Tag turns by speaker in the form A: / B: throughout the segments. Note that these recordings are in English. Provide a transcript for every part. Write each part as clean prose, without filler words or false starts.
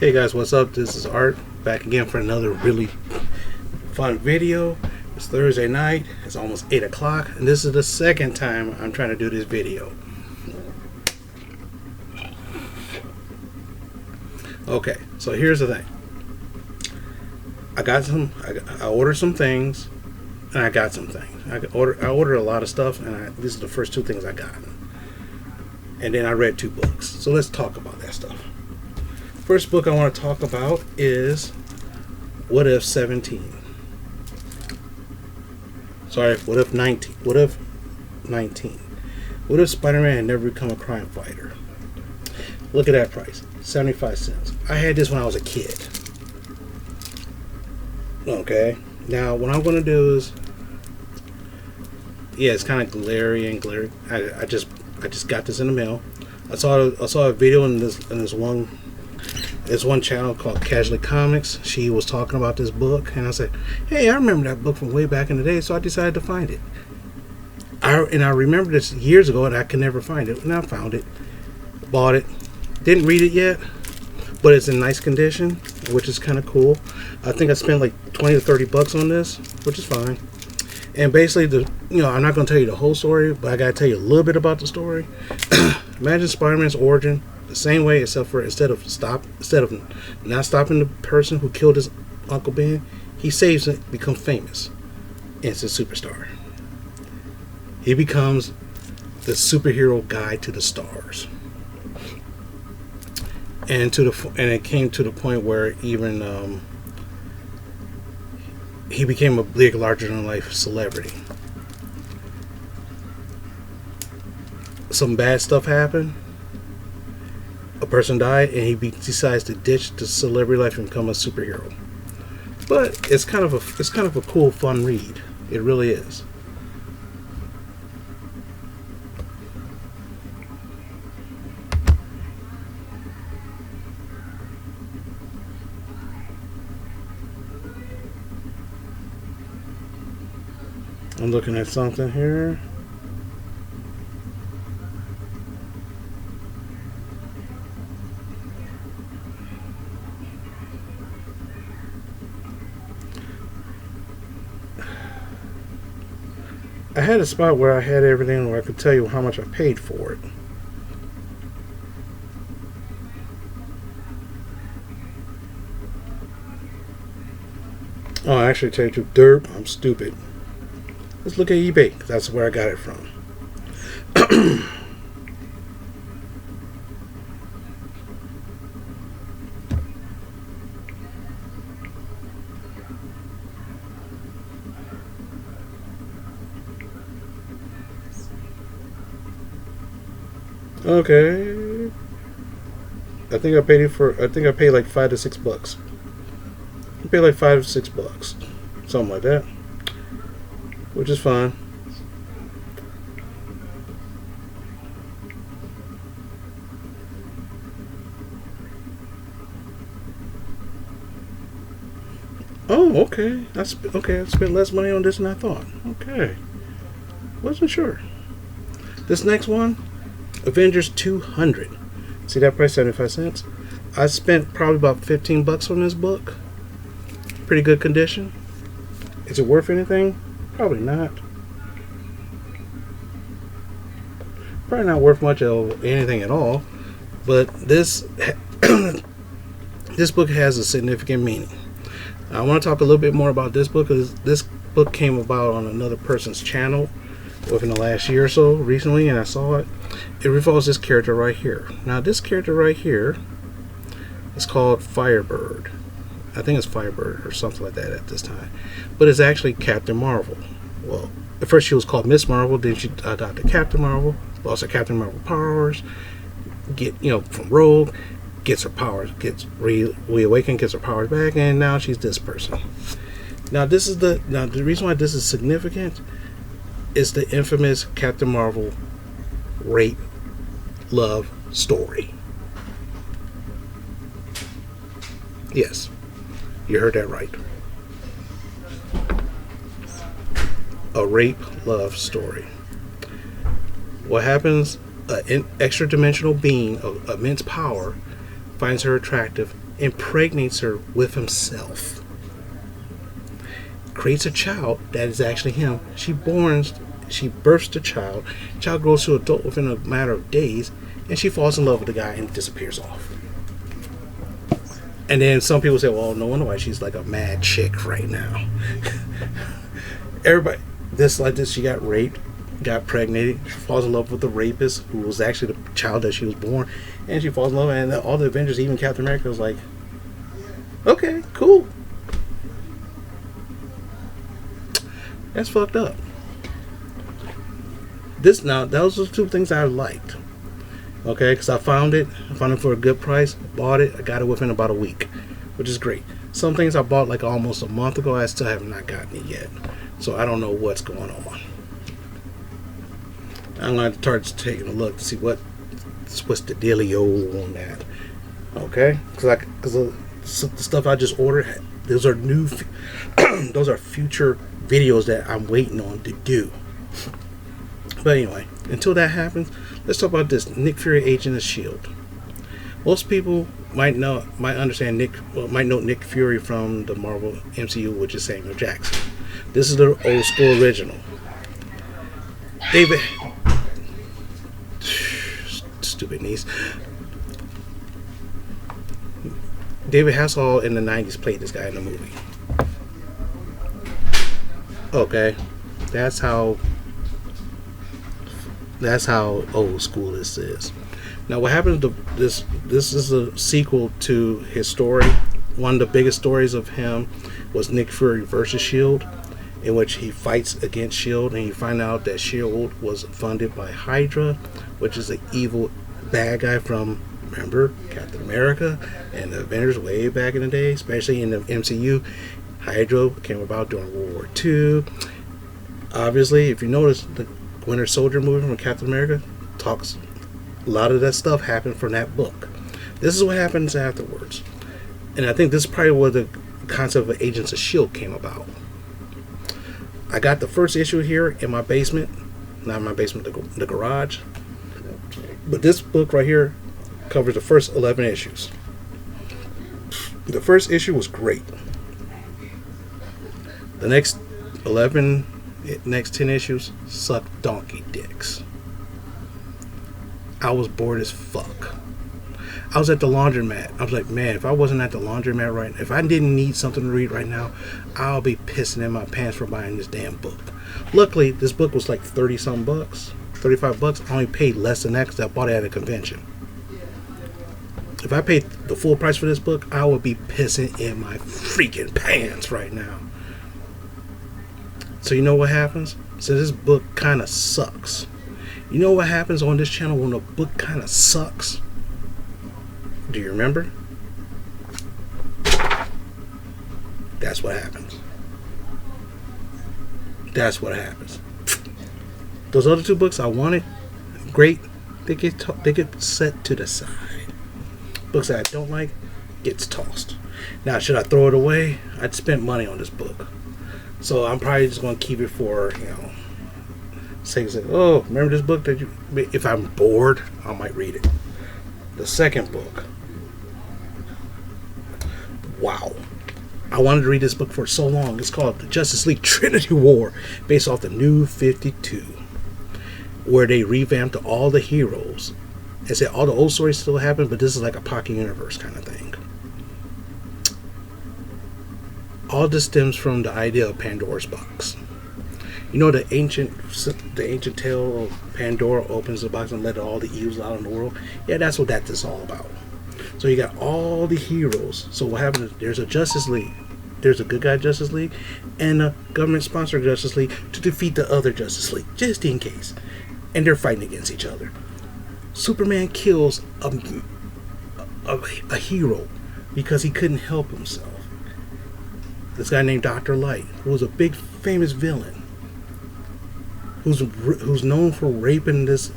A: Hey guys, what's up? This is Art back again for another really fun video. It's Thursday night, it's almost 8 o'clock, and this is the second time I'm trying to do this video. Okay, so here's the thing. I ordered some things, and I got some things. I ordered a lot of stuff, and these are the first two things I got. And then I read two books. So let's talk about that stuff. First book I want to talk about is What If 17. Sorry, What If 19? What If 19? What if Spider-Man had never become a crime fighter? Look at that price, 75 cents. I had this when I was a kid. Okay, now what I'm going to do is, yeah, it's kind of glary. I just got this in the mail. I saw a video in this one channel called Casually Comics. She was talking about this book, and I said, hey, I remember that book from way back in the day, so I decided to find it. I remember this years ago, and I could never find it, and I found it, bought it, didn't read it yet, but it's in nice condition, which is kind of cool. I think I spent like 20 to 30 bucks on this, which is fine. And basically, I'm not going to tell you the whole story, but I got to tell you a little bit about the story. Imagine Spider-Man's origin the same way, except for instead of not stopping the person who killed his Uncle Ben, he saves it, becomes famous, and it's a superstar. He becomes the superhero guy to the stars, and it came to the point where even he became a big, larger-than-life celebrity. Some bad stuff happened. A person died, and he decides to ditch the celebrity life and become a superhero. But it's kind of a cool, fun read. It really is. I'm looking at something here. I had a spot where I had everything where I could tell you how much I paid for it. Oh, I actually tell you the truth, derp, I'm stupid. Let's look at eBay, because that's where I got it from. Okay. I think I paid like $5 to $6. I paid like $5 to $6. Something like that. Which is fine. Oh, okay. I spent less money on this than I thought. Okay. Wasn't sure. This next one, Avengers 200. See that price, 75 cents? I spent probably about 15 bucks on this book. Pretty good condition. Is it worth anything? Probably not. Probably not worth much of anything at all. But this this book has a significant meaning. I want to talk a little bit more about this book, because this book came about on another person's channel within the last year or so, recently, and I saw it. It revolves this character right here. Now, this character right here is called Firebird. I think it's Firebird or something like that at this time. But it's actually Captain Marvel. Well, at first she was called Miss Marvel, then she adopted Captain Marvel, lost her Captain Marvel powers, from Rogue, gets her powers, gets reawakened, gets her powers back, and now she's this person. Now the reason why this is significant is the infamous Captain Marvel rape love story. Yes, you heard that right. A rape love story. What happens? An extra dimensional being of immense power finds her attractive impregnates her with himself, creates a child that is actually him. She births the child. The child grows to adult within a matter of days, and she falls in love with the guy and disappears off. And then some people say, well, no wonder why she's like a mad chick right now. Everybody, she got raped, got pregnant, she falls in love with the rapist, who was actually the child that she was born, and she falls in love, and all the Avengers, even Captain America, was like, okay, cool. That's fucked up. Those are the two things I liked. Okay, because I found it for a good price, bought it, I got it within about a week, which is great. Some things I bought like almost a month ago, I still have not gotten it yet. So I don't know what's going on. I'm going to start taking a look to see what's the dealio on that. Okay, because the stuff I just ordered, those are new, those are future videos that I'm waiting on to do. But anyway, until that happens, let's talk about this Nick Fury, Agent of S.H.I.E.L.D. Most people might know Nick Fury from the Marvel MCU, which is Samuel Jackson. This is the old school original. David, stupid niece. David Hasselhoff in the 90s played this guy in the movie. Okay, that's how old school this is. Now, what happens to this is a sequel to his story. One of the biggest stories of him was Nick Fury versus S.H.I.E.L.D., in which he fights against S.H.I.E.L.D. and you find out that S.H.I.E.L.D. was funded by Hydra, which is an evil bad guy from, remember, Captain America and the Avengers way back in the day, especially in the MCU. Hydra came about during World War II. Obviously, if you notice, the Winter Soldier movie from Captain America talks, a lot of that stuff happened from that book. This is what happens afterwards. And I think this is probably where the concept of Agents of S.H.I.E.L.D. came about. I got the first issue here in my basement. Not my basement, the garage. But this book right here covers the first 11 issues. The first issue was great. The next 10 issues suck donkey dicks. I was bored as fuck. I was at the laundromat. I was like, man, if I wasn't at the laundromat right now, if I didn't need something to read right now, I'll be pissing in my pants for buying this damn book. Luckily, this book was like 30-some bucks, 35 bucks. I only paid less than that because I bought it at a convention. If I paid the full price for this book, I would be pissing in my freaking pants right now. So you know what happens? So this book kind of sucks. You know what happens on this channel when a book kind of sucks? Do you remember? That's what happens. That's what happens. Those other two books I wanted, great. They get set to the side. Books that I don't like gets tossed. Now, should I throw it away? I'd spent money on this book, so I'm probably just going to keep it for, say, oh, remember this book that you? If I'm bored, I might read it. The second book. Wow. I wanted to read this book for so long. It's called The Justice League Trinity War, based off the New 52, where they revamped all the heroes and said all the old stories still happen, but this is like a pocket universe kind of thing. All this stems from the idea of Pandora's box. You know the ancient tale of Pandora opens the box and let all the evils out in the world? Yeah, that's what that is all about. So you got all the heroes. So what happens is there's a Justice League. There's a good guy Justice League and a government-sponsored Justice League to defeat the other Justice League, just in case. And they're fighting against each other. Superman kills a hero because he couldn't help himself. This guy named Dr. Light, who was a big famous villain, who's known for raping this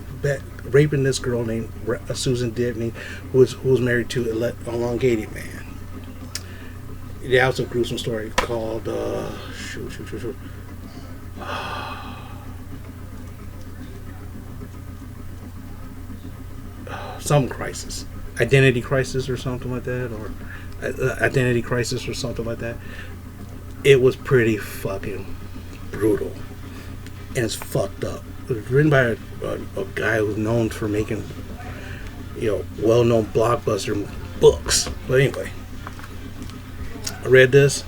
A: girl named Susan Dibney, who was married to an elongated man. They also grew some story called some crisis. Identity Crisis or something like that, or Identity Crisis or something like that. It was pretty fucking brutal, and it's fucked up. It was written by a guy who's known for making, well-known blockbuster books. But anyway, I read this.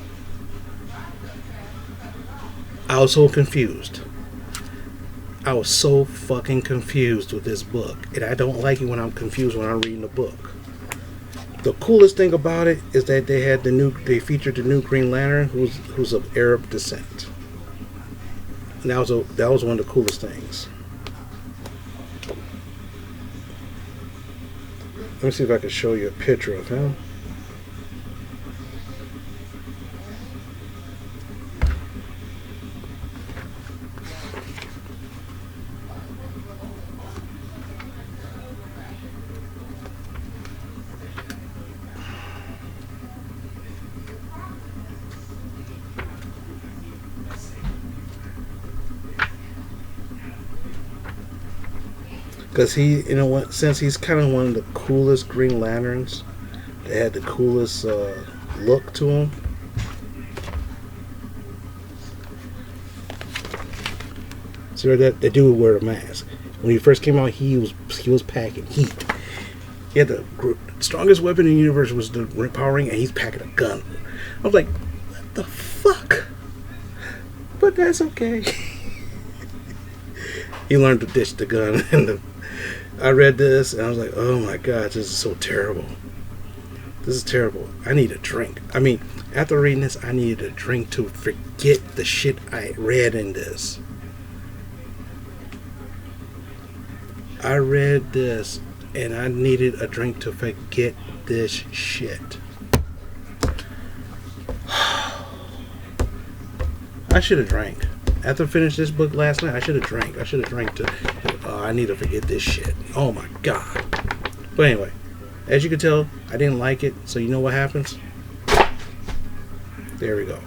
A: I was so confused. I was so fucking confused with this book, and I don't like it when I'm confused when I'm reading a book. The coolest thing about it is that they featured the new Green Lantern, who's of Arab descent. And that was one of the coolest things. Let me see if I can show you a picture of him. Because since he's kind of one of the coolest Green Lanterns, they had the coolest look to him. So that dude would wear a mask. When he first came out, he was packing heat. He had the strongest weapon in the universe was the Power Ring, and he's packing a gun. I was like, what the fuck? But that's okay. He learned to ditch the gun and I read this and I was like, oh my god, this is so terrible. This is terrible. I need a drink. I mean, after reading this, I needed a drink to forget the shit I read in this. I read this and I needed a drink to forget this shit. I should have drank. After I finished this book last night, I should have drank. I need to forget this shit. Oh my god. But anyway, as you can tell, I didn't like it. So you know what happens? There we go.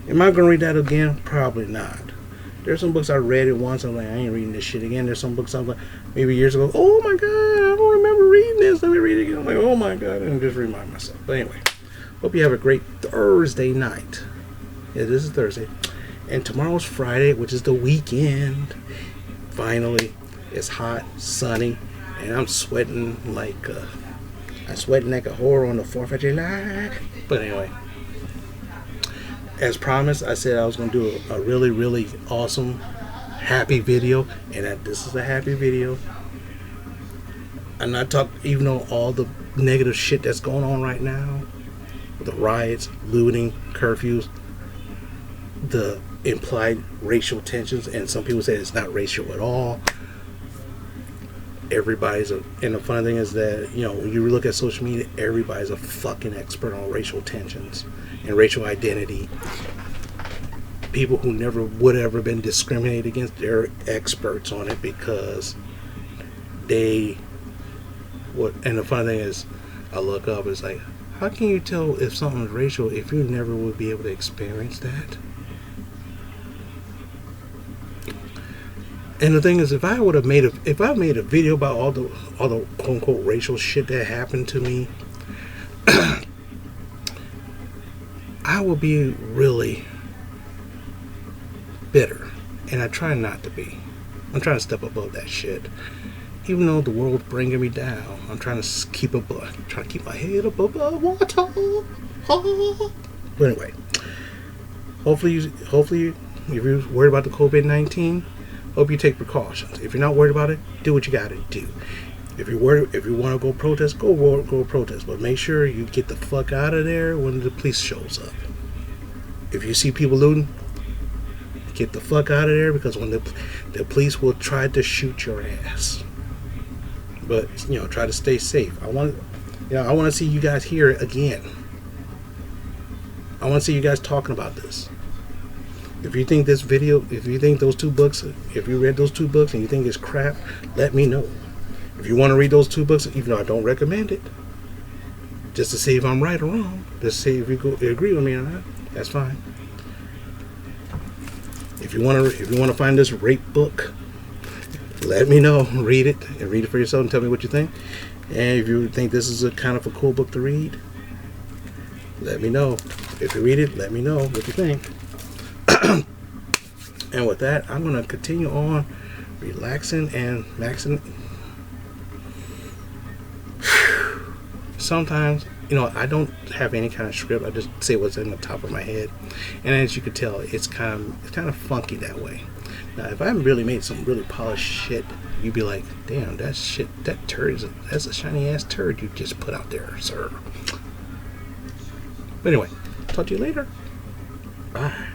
A: Am I going to read that again? Probably not. There's some books I read it once. I'm like, I ain't reading this shit again. There's some books I'm like, maybe years ago. Oh my god, I don't remember reading this. Let me read it again. I'm like, oh my god. And just remind myself. But anyway, hope you have a great Thursday night. Yeah, this is Thursday. And tomorrow's Friday, which is the weekend. Finally, it's hot, sunny, and I'm sweating like a whore on the 4th of July. But anyway, as promised, I said I was going to do a really, really awesome, happy video, and that this is a happy video. I'm not talking, even though all the negative shit that's going on right now, the riots, looting, curfews, the implied racial tensions, and some people say it's not racial at all. And the funny thing is that, when you look at social media, everybody's a fucking expert on racial tensions and racial identity. People who never would have ever been discriminated against, they're experts on it because and the funny thing is, I look up, it's like, how can you tell if something's racial if you never would be able to experience that? And the thing is, if I made a video about all the quote unquote racial shit that happened to me, I will be really bitter, and I try not to be. I'm trying to step above that shit. Even though the world's bringing me down, I'm trying to keep my head above water. But anyway, hopefully, if you're worried about the COVID-19. Hope you take precautions. If you're not worried about it, do what you got to do. If you want to go protest, go protest. But make sure you get the fuck out of there when the police shows up. If you see people looting, get the fuck out of there, because when the police will try to shoot your ass. But try to stay safe. I want to see you guys here again. I want to see you guys talking about this. If you think those 2 books, if you read those 2 books and you think it's crap, let me know. If you want to read those 2 books, even though I don't recommend it, just to see if I'm right or wrong, just see if you agree with me or not, that's fine. If you want to find this rape book, let me know. Read it for yourself and tell me what you think. And if you think this is a kind of a cool book to read, let me know. If you read it, let me know what you think. And with that, I'm going to continue on relaxing and maxing. Sometimes, I don't have any kind of script. I just say what's in the top of my head. And as you can tell, it's kind of funky that way. Now, if I really made some really polished shit, you'd be like, damn, that turd, that's a shiny ass turd you just put out there, sir. But anyway, talk to you later. Bye.